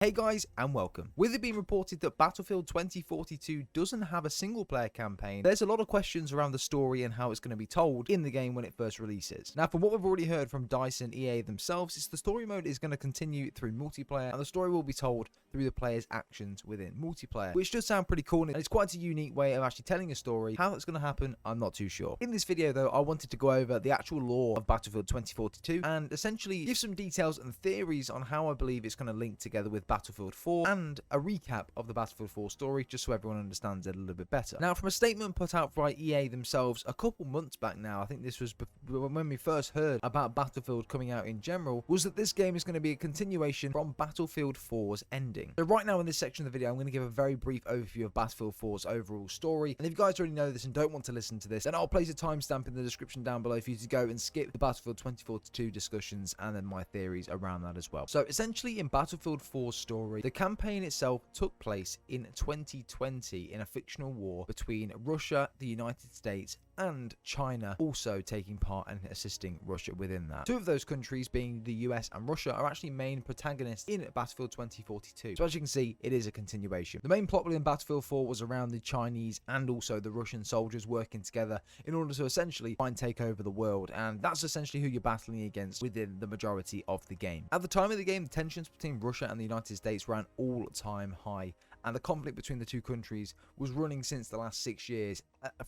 Hey guys and welcome. With it being reported that Battlefield 2042 doesn't have a single player campaign, there's a lot of questions around the story and how it's going to be told in the game when it first releases. Now from what we've already heard from DICE and EA themselves, it's the story mode is going to continue through multiplayer and the story will be told through the player's actions within multiplayer, which does sound pretty cool and it's quite a unique way of actually telling a story. How that's going to happen, I'm not too sure. In this video though, I wanted to go over the actual lore of Battlefield 2042 and essentially give some details and theories on how I believe it's going to link together with Battlefield 4 and a recap of the Battlefield 4 story just so everyone understands it a little bit better. Now from a statement put out by EA themselves a couple months back now, I think this was when we first heard about Battlefield coming out in general, was that this game is going to be a continuation from Battlefield 4's ending. So right now in this section of the video I'm going to give a very brief overview of Battlefield 4's overall story, and if you guys already know this and don't want to listen to this, then I'll place a timestamp in the description down below for you to go and skip the Battlefield 2042 discussions and then my theories around that as well. So essentially in Battlefield 4's story, the campaign itself took place in 2020 in a fictional war between Russia, the United States, and China also taking part and assisting Russia within that. Two of those countries, being the US and Russia, are actually main protagonists in Battlefield 2042. So as you can see, it is a continuation. The main plot within Battlefield 4 was around the Chinese and also the Russian soldiers working together in order to essentially try and take over the world, and that's essentially who you're battling against within the majority of the game. At the time of the game, the tensions between Russia and the United States ran all-time high, and the conflict between the two countries was running since the last 6 years,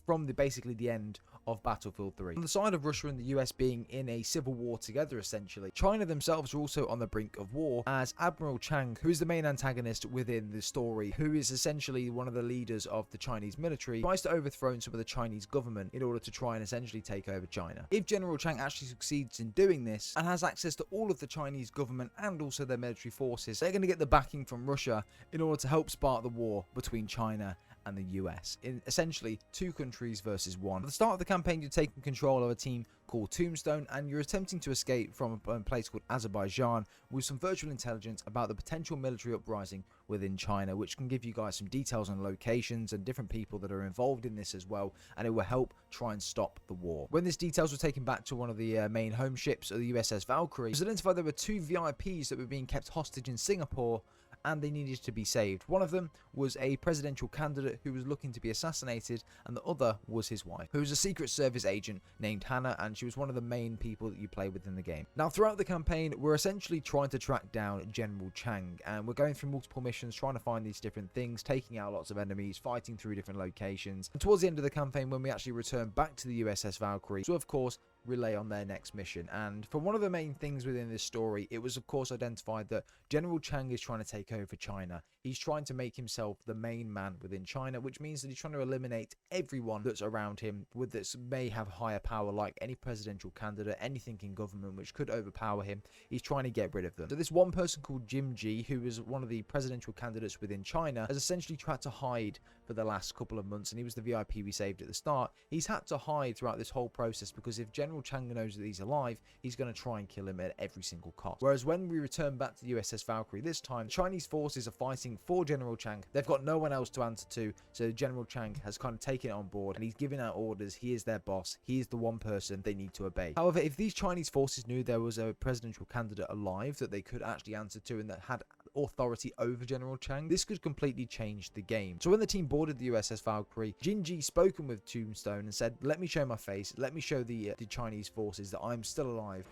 from basically the end of Battlefield 3. On the side of Russia and the US being in a civil war together essentially, China themselves are also on the brink of war, as Admiral Chang, who is the main antagonist within the story, who is essentially one of the leaders of the Chinese military, tries to overthrow some of the Chinese government in order to try and essentially take over China. If General Chang actually succeeds in doing this and has access to all of the Chinese government and also their military forces, they're going to get the backing from Russia in order to help spark the war between China and the US, in essentially two countries versus one. At the start of the campaign, you're taking control of a team called Tombstone, and you're attempting to escape from a place called Azerbaijan with some virtual intelligence about the potential military uprising within China, which can give you guys some details on locations and different people that are involved in this as well, and it will help try and stop the war. When these details were taken back to one of the main home ships of the USS Valkyrie, it was identified there were two VIPs that were being kept hostage in Singapore, and they needed to be saved. One of them was a presidential candidate who was looking to be assassinated, and the other was his wife, who was a Secret Service agent named Hannah, and she was one of the main people that you play within the game. Now throughout the campaign, we're essentially trying to track down General Chang, and we're going through multiple missions trying to find these different things, taking out lots of enemies, fighting through different locations, and towards the end of the campaign, when we actually return back to the USS Valkyrie, so of course relay on their next mission. And for one of the main things within this story, it was of course identified that General Chang is trying to take over China. He's trying to make himself the main man within China, which means that he's trying to eliminate everyone that's around him with this may have higher power, like any presidential candidate, anything in government which could overpower him. He's trying to get rid of them. So this one person called Jim G, who is one of the presidential candidates within China, has essentially tried to hide for the last couple of months, and he was the VIP we saved at the start. He's had to hide throughout this whole process because if General Chang knows that he's alive, he's going to try and kill him at every single cost. Whereas when we return back to the USS Valkyrie this time, Chinese forces are fighting for General Chang. They've got no one else to answer to, so General Chang has kind of taken it on board and he's giving out orders. He is their boss. He is the one person they need to obey. However, if these Chinese forces knew there was a presidential candidate alive that they could actually answer to and that had authority over General Chang, this could completely change the game. So when the team boarded the USS Valkyrie, Jinji spoken with Tombstone and said, "Let me show my face. Let me show the Chinese forces that I'm still alive."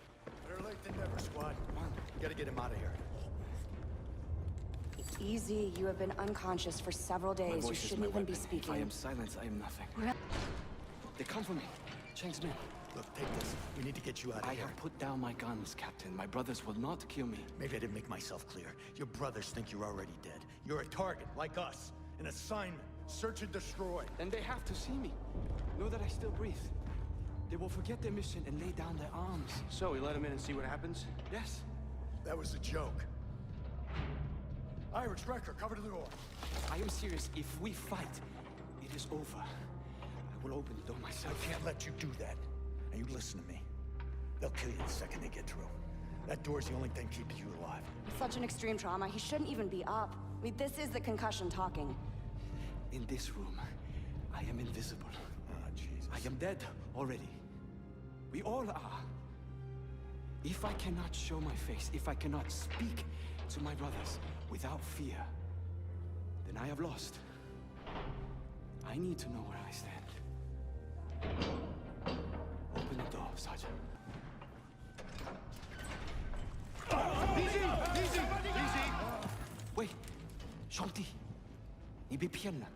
Better late than never, squad. Come on, we gotta get him out of here. Easy. You have been unconscious for several days. You shouldn't even be speaking. If I am silent, I am nothing. They come for me. Chang's men. Look, take this. We need to get you out of I here. have put down my guns, Captain. My brothers will not kill me. Maybe I didn't make myself clear. Your brothers think you're already dead. You're a target, like us. An assignment. Search and destroy. Then they have to see me. Know that I still breathe. They will forget their mission and lay down their arms. So, we let him in and see what happens? Yes. That was a joke. Irish Wrecker, cover to the door. I am serious. If we fight, it is over. I will open the door I myself. can't let you do that. Now you listen to me. They'll kill you the second they get through. That door's the only thing keeping you alive. With such an extreme trauma, he shouldn't even be up. I mean, this is the concussion talking. In this room, I am invisible. Ah, Jesus. I am dead already. We all are. If I cannot show my face, if I cannot speak, to my brothers without fear, then I have lost. I need to know where I stand. Open the door, Sergeant.喂，兄弟，你被骗了。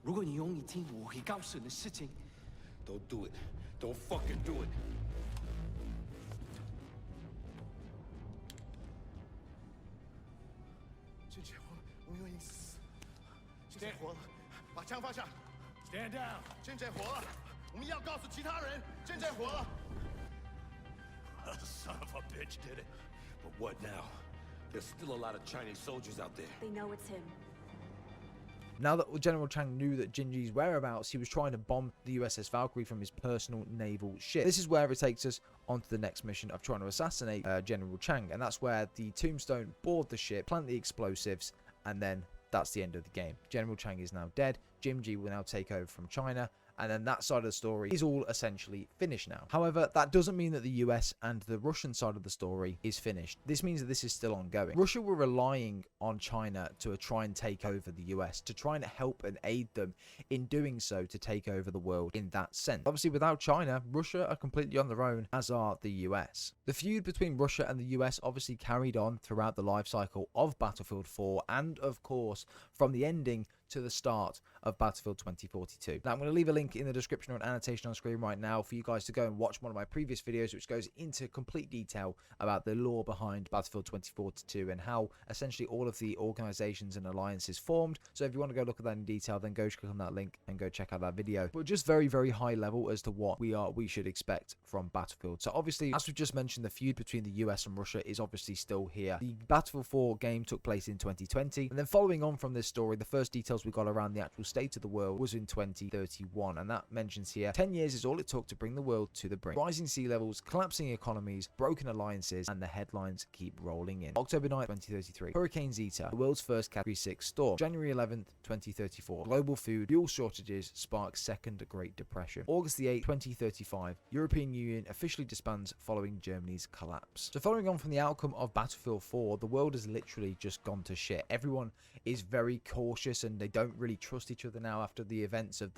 如果你用一听，我会告诉你的事情。Don't do it. Don't fucking do it. 真结活了，我们愿意死。真结活了，把枪放下。Stand down。真结活了，我们要告诉其他人，真结活了。Son of a bitch did it. But what now? There's still a lot of Chinese soldiers out there. They know it's him. Now that General Chang knew that Jinji's whereabouts, he was trying to bomb the USS Valkyrie from his personal naval ship. This is where it takes us onto the next mission of trying to assassinate General Chang, and that's where the Tombstone board the ship, plant the explosives, and then that's the end of the game. General Chang is now dead. Jinji will now take over from China, and then that side of the story is all essentially finished now. However, that doesn't mean that the US and the Russian side of the story is finished. This means that this is still ongoing. Russia were relying on China to try and take over the US, to try and help and aid them in doing so, to take over the world in that sense. Obviously, without China, Russia are completely on their own, as are the US. The feud between Russia and the US obviously carried on throughout the life cycle of Battlefield 4, and of course, from the ending to the start of Battlefield 2042. Now, I'm going to leave a link in the description or an annotation on screen right now for you guys to go and watch one of my previous videos, which goes into complete detail about the lore behind Battlefield 2042 and how essentially all of the organizations and alliances formed. So if you want to go look at that in detail, then go click on that link and go check out that video. But just very, very high level as to what we should expect from Battlefield. So obviously, as we just mentioned, the feud between the US and Russia is obviously still here. The Battlefield 4 game took place in 2020, and then following on from this story, the first details we got around the actual state of the world was in 2031, and that mentions here 10 years is all it took to bring the world to the brink. Rising sea levels, collapsing economies, broken alliances, and the headlines keep rolling in. October 9th, 2033, Hurricane Zeta, the world's first Category 6 storm. January 11th, 2034, global food, fuel shortages spark second Great Depression. August the 8th, 2035, European Union officially disbands following Germany's collapse. So following on from the outcome of Battlefield 4, the world has literally just gone to shit. Everyone is very cautious and they don't really trust each other now after the events of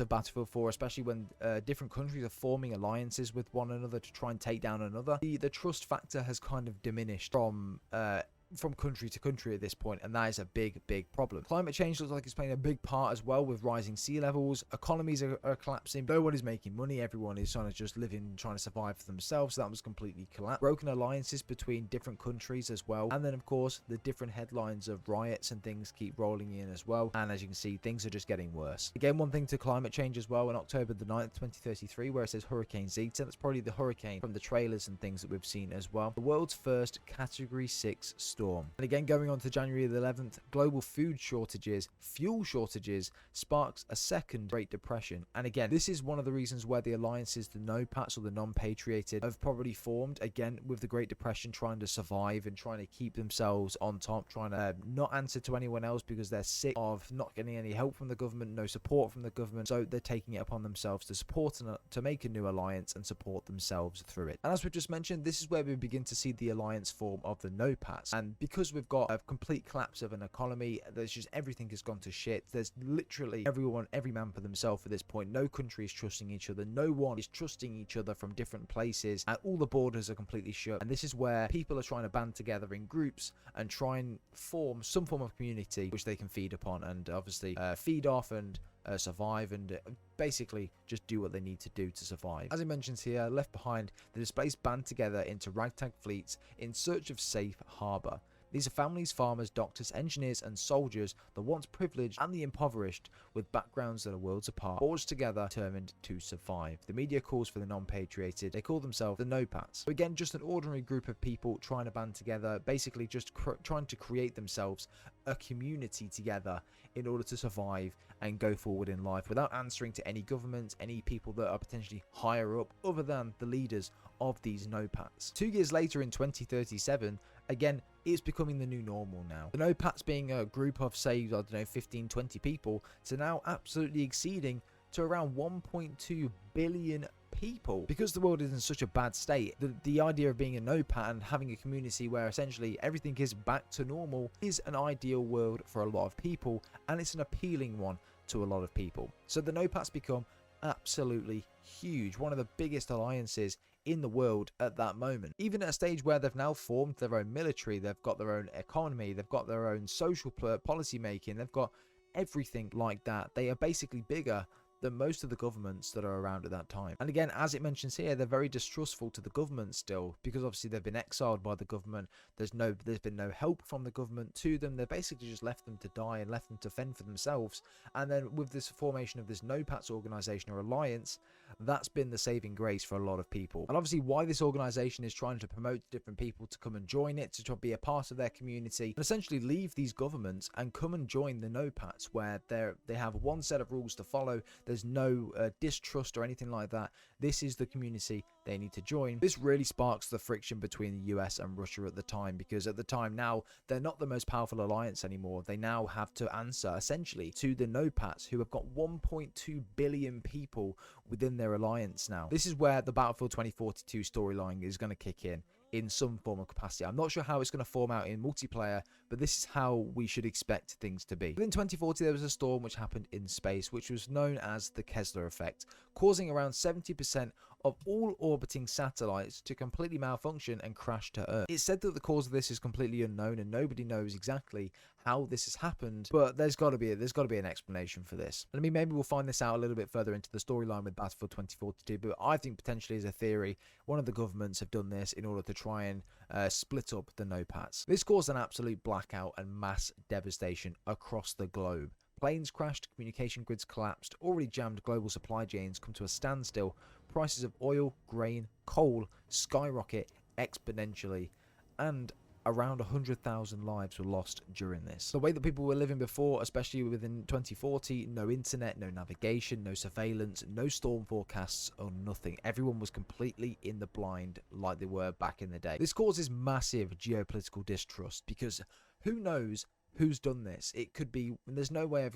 Battlefield 4, especially when different countries are forming alliances with one another to try and take down another. The trust factor has kind of diminished from country to country at this point, and that is a big problem. Climate change looks like it's playing a big part as well, with rising sea levels. Economies are collapsing. No one is making money. Everyone is trying to just live in, trying to survive for themselves. So that was completely collapsed. Broken alliances between different countries as well, and then of course the different headlines of riots and things keep rolling in as well, and as you can see, things are just getting worse. Again, one thing to climate change as well, in October the 9th, 2033, where it says Hurricane Zeta, that's probably the hurricane from the trailers and things that we've seen as well. The world's first Category 6 storm. And again, going on to January the 11th, global food shortages, fuel shortages sparks a second Great Depression. And again, this is one of the reasons where the alliances, the no-pats or the non-patrioted, have probably formed, again, with the Great Depression, trying to survive and trying to keep themselves on top, trying to not answer to anyone else because they're sick of not getting any help from the government, no support from the government. So they're taking it upon themselves to support and to make a new alliance and support themselves through it. And as we just mentioned, this is where we begin to see the alliance form of the no-pats. And because we've got a complete collapse of an economy, there's just everything has gone to shit. There's literally every man for themselves at this point. No country is trusting each other. No one is trusting each other from different places, and all the borders are completely shut. And this is where people are trying to band together in groups and try and form some form of community which they can feed upon and obviously feed off and survive and basically just do what they need to do to survive. As it mentions here, left behind, the displaced band together into ragtag fleets in search of safe harbour. These are families, farmers, doctors, engineers and soldiers, the once privileged and the impoverished, with backgrounds that are worlds apart, forged together, determined to survive. The media calls for the non-patrioted. They call themselves the no-pats. So again, just an ordinary group of people trying to band together, basically just trying to create themselves a community together in order to survive and go forward in life without answering to any governments, any people that are potentially higher up other than the leaders of these no-pats. 2 years later in 2037, again, it's becoming the new normal now. The no-pats being a group of, say, I don't know, 15, 20 people, to now absolutely exceeding to around 1.2 billion people. Because the world is in such a bad state, the idea of being a NOPAT and having a community where essentially everything is back to normal is an ideal world for a lot of people, and it's an appealing one to a lot of people. So the NOPATs become absolutely huge, one of the biggest alliances in the world at that moment, even at a stage where they've now formed their own military, they've got their own economy, they've got their own social policy making, they've got everything like that. They are basically bigger than most of the governments that are around at that time. And again, as it mentions here, they're very distrustful to the government still, because obviously they've been exiled by the government. There's been no help from the government to them. They've basically just left them to die and left them to fend for themselves. And then with this formation of this NOPATS organization or alliance, that's been the saving grace for a lot of people. And obviously why this organization is trying to promote different people to come and join it, to be a part of their community, and essentially leave these governments and come and join the NOPATs, where they have one set of rules to follow. There's no distrust or anything like that. This is the community they need to join. This really sparks the friction between the US and Russia at the time, because at the time now, they're not the most powerful alliance anymore. They now have to answer essentially to the NOPATs, who have got 1.2 billion people within their alliance now. This is where the Battlefield 2042 storyline is going to kick in some form of capacity. I'm not sure how it's going to form out in multiplayer, but this is how we should expect things to be. Within 2040, there was a storm which happened in space, which was known as the Kessler effect, causing around 70% of all orbiting satellites to completely malfunction and crash to Earth. It's said that the cause of this is completely unknown and nobody knows exactly how this has happened, but there's got to be an explanation for this. And I mean, maybe we'll find this out a little bit further into the storyline with Battlefield 2042, but I think potentially as a theory, one of the governments have done this in order to try and split up the NOPATs. This caused an absolute blackout and mass devastation across the globe. Planes crashed, communication grids collapsed, already jammed global supply chains come to a standstill, prices of oil, grain, coal skyrocket exponentially, and around 100,000 lives were lost during this. The way that people were living before, especially within 2040, no internet, no navigation, no surveillance, no storm forecasts, or nothing. Everyone was completely in the blind like they were back in the day. This causes massive geopolitical distrust, because who knows who's done this? It could be, there's no way of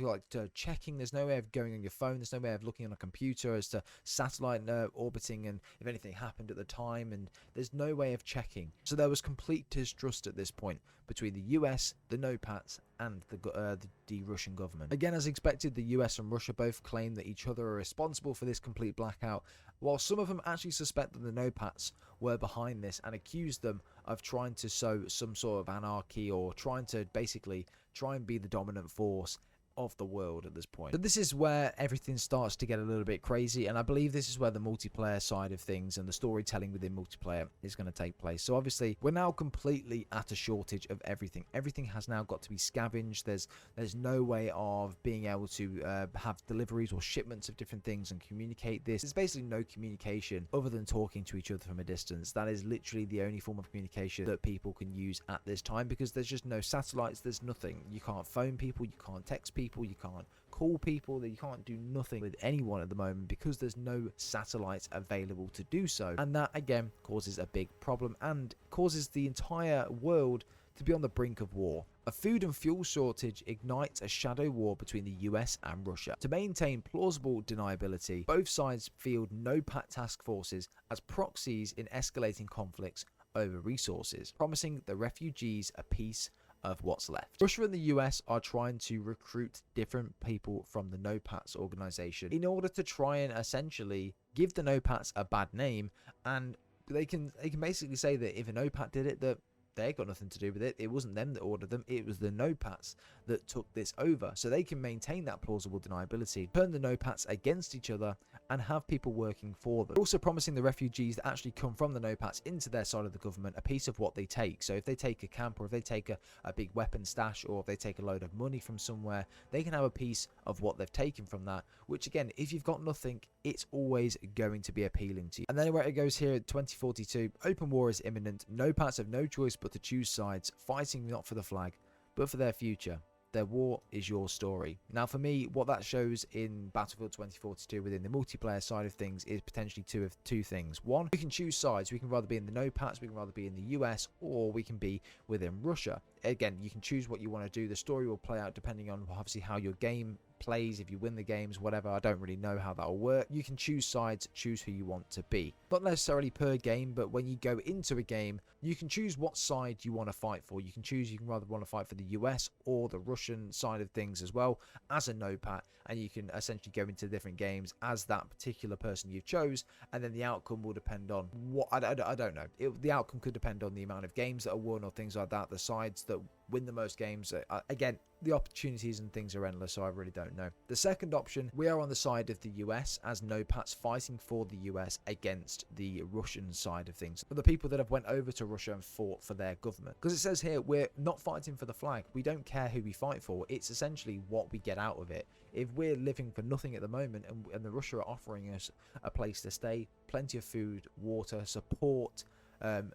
checking, there's no way of going on your phone, there's no way of looking on a computer as to satellite orbiting and if anything happened at the time, and there's no way of checking. So there was complete distrust at this point between the US, the NOPATs, and the Russian government. Again, as expected, the US and Russia both claim that each other are responsible for this complete blackout, while some of them actually suspect that the NOPATs were behind this and accuse them of trying to sow some sort of anarchy, or trying to basically try and be the dominant force of the world at this point. But this is where everything starts to get a little bit crazy, and I believe this is where the multiplayer side of things and the storytelling within multiplayer is going to take place. So obviously we're now completely at a shortage of everything. Everything has now got to be scavenged. There's no way of being able to have deliveries or shipments of different things and communicate this. There's basically no communication other than talking to each other from a distance. That is literally the only form of communication that people can use at this time, because there's just no satellites, there's nothing. You can't phone people, you can't text people, you can't call people, you can't do nothing with anyone at the moment because there's no satellites available to do so. And that again causes a big problem and causes the entire world to be on the brink of war. A food and fuel shortage ignites a shadow war between the US and Russia. To maintain plausible deniability, both sides field NOPAT task forces as proxies in escalating conflicts over resources, promising the refugees a piece of what's left. Russia and the US are trying to recruit different people from the NOPATS organization in order to try and essentially give the NOPATS a bad name, and they can basically say that if a NOPAT did it, that they got nothing to do with it. It wasn't them that ordered them. It was the NOPATs that took this over. So they can maintain that plausible deniability, turn the NOPATs against each other, and have people working for them. Also promising the refugees that actually come from the NOPATs into their side of the government a piece of what they take. So if they take a camp, or if they take a big weapon stash, or if they take a load of money from somewhere, they can have a piece of what they've taken from that, which again, if you've got nothing, it's always going to be appealing to you. And then where it goes here at 2042, open war is imminent. NOPATs have no choice but to choose sides, fighting not for the flag, but for their future. Their war is your story. Now for me, what that shows in Battlefield 2042 within the multiplayer side of things is potentially two things. One, we can choose sides. We can rather be in the NOPATs, we can rather be in the US, or we can be within Russia. Again, you can choose what you want to do. The story will play out depending on obviously how your game plays, if you win the games, whatever. I don't really know how that'll work. You can choose sides, choose who you want to be. Not necessarily per game, but when you go into a game, you can choose what side you want to fight for. You can choose, you can rather want to fight for the US or the Russian side of things as well as a NOPAT, and you can essentially go into different games as that particular person you chose, and then the outcome will depend on what, I don't know. The outcome could depend on the amount of games that are won or things like that, the sides that win the most games. Again, the opportunities and things are endless, so I really don't know. The second option, we are on the side of the US as NOPATs fighting for the US against the Russian side of things, for the people that have went over to Russia and fought for their government. Because it says here, we're not fighting for the flag. We don't care who we fight for. It's essentially what we get out of it. If we're living for nothing at the moment, and the Russia are offering us a place to stay, plenty of food, water, support,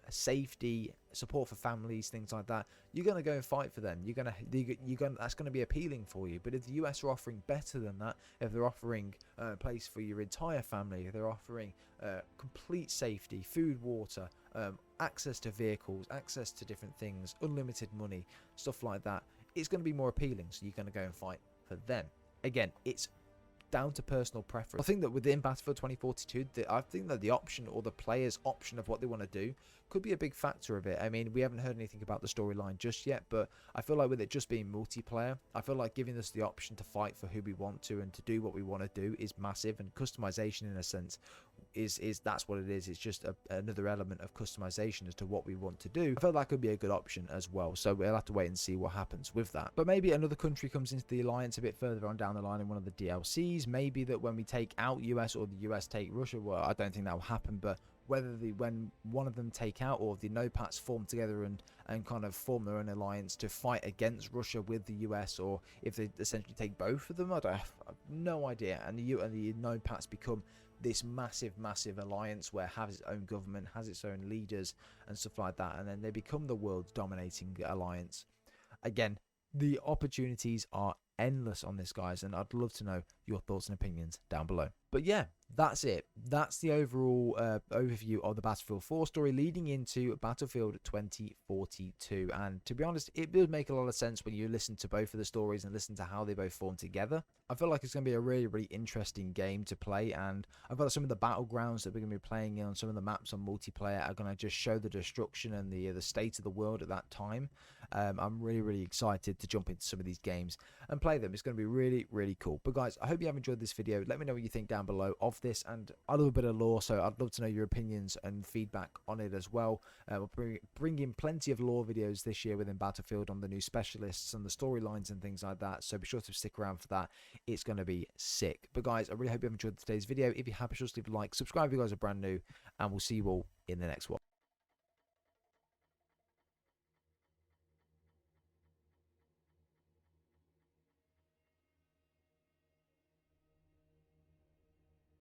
safety, support for families, things like that, you're going to go and fight for them. That's going to be appealing for you. But if the US are offering better than that, if they're offering a place for your entire family, if they're offering complete safety, food, water, access to vehicles, access to different things, unlimited money, stuff like that, it's going to be more appealing. So you're going to go and fight for them. Again, it's down to personal preference. I think that within Battlefield 2042, I think that the option, or the player's option of what they want to do, could be a big factor of it. I mean, we haven't heard anything about the storyline just yet, but I feel like with it just being multiplayer, I feel like giving us the option to fight for who we want to and to do what we want to do is massive. And customization, in a sense, is that's what it is. It's just another element of customization as to what we want to do. I feel that could be a good option as well, so we'll have to wait and see what happens with that. But maybe another country comes into the alliance a bit further on down the line in one of the DLCs. Maybe that when we take out US or the US take Russia, well, I don't think that will happen, but when one of them take out, or the NOPATs form together and kind of form their own alliance to fight against Russia with the US, or if they essentially take both of them, I have no idea. And the NOPATs become this massive alliance where it has its own government, has its own leaders and stuff like that, and then they become the world's dominating alliance. Again, the opportunities are endless on this, guys, and I'd love to know your thoughts and opinions down below. But yeah, that's it. That's the overall overview of the Battlefield 4 story leading into Battlefield 2042. And to be honest, it does make a lot of sense when you listen to both of the stories and listen to how they both form together. I feel like it's going to be a really interesting game to play, and I feel like some of the battlegrounds that we're going to be playing on, some of the maps on multiplayer, are going to just show the destruction and the state of the world at that time. I'm really excited to jump into some of these games and play them. It's going to be really cool. But guys, I hope you have enjoyed this video. Let me know what you think down below of this, and I love a bit of lore, so I'd love to know your opinions and feedback on it as well. We'll bring in plenty of lore videos this year within Battlefield on the new specialists and the storylines and things like that, so be sure to stick around for that. It's going to be sick. But guys, I really hope you have enjoyed today's video. If you have, be sure to leave a like, subscribe if you guys are brand new, and we'll see you all in the next one.